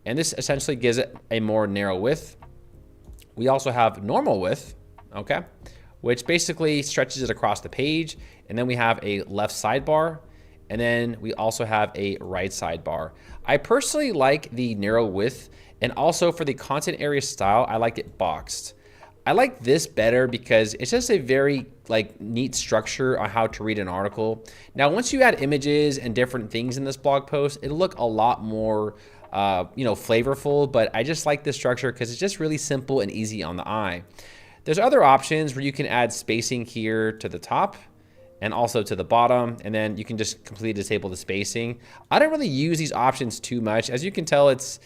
And this essentially gives it a more narrow width. We also have normal width, okay, which basically stretches it across the page. And then we have a left sidebar. And then we also have a right sidebar. I personally like the narrow width, and also for the content area style, I like it boxed. I like this better because it's just a very neat structure on how to read an article. Now, once you add images and different things in this blog post, it'll look a lot more flavorful, but I just like this structure because it's just really simple and easy on the eye. There's other options where you can add spacing here to the top and also to the bottom, and then you can just completely disable the spacing. I don't really use these options too much. As you can tell, it's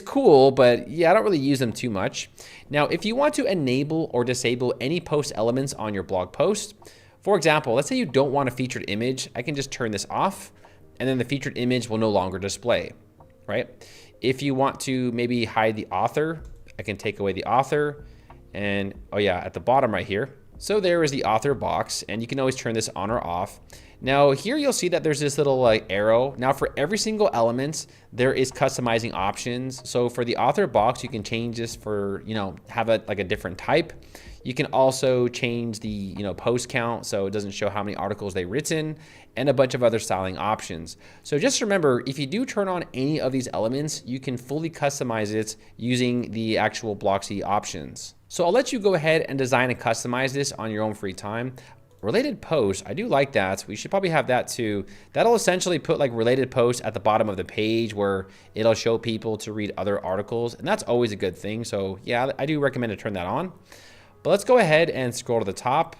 cool, but yeah, I don't really use them too much. Now, if you want to enable or disable any post elements on your blog post, for example, let's say you don't want a featured image, I can just turn this off, and then the featured image will no longer display, right? If you want to maybe hide the author, I can take away the author, and oh yeah, at the bottom right here, so there is the author box, and you can always turn this on or off. Now here you'll see that there's this little arrow. Now for every single element, there is customizing options. So for the author box, you can change this for, have a different type. You can also change the, post count so it doesn't show how many articles they've written, and a bunch of other styling options. So just remember, if you do turn on any of these elements, you can fully customize it using the actual Blocksy options. So I'll let you go ahead and design and customize this on your own free time. Related posts, I do like that. We should probably have that too. That'll essentially put related posts at the bottom of the page where it'll show people to read other articles, and that's always a good thing. So yeah, I do recommend to turn that on. But let's go ahead and scroll to the top,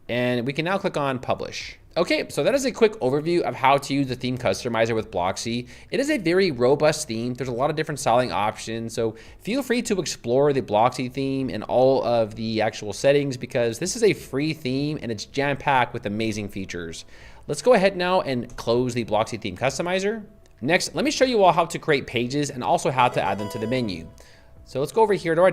and we can now click on publish. Okay, so that is a quick overview of how to use the theme customizer with Blocksy. It is a very robust theme. There's a lot of different styling options, so feel free to explore the Blocksy theme and all of the actual settings, because this is a free theme and it's jam-packed with amazing features. Let's go ahead now and close the Blocksy theme customizer. Next, let me show you all how to create pages and also how to add them to the menu. So let's go over here to our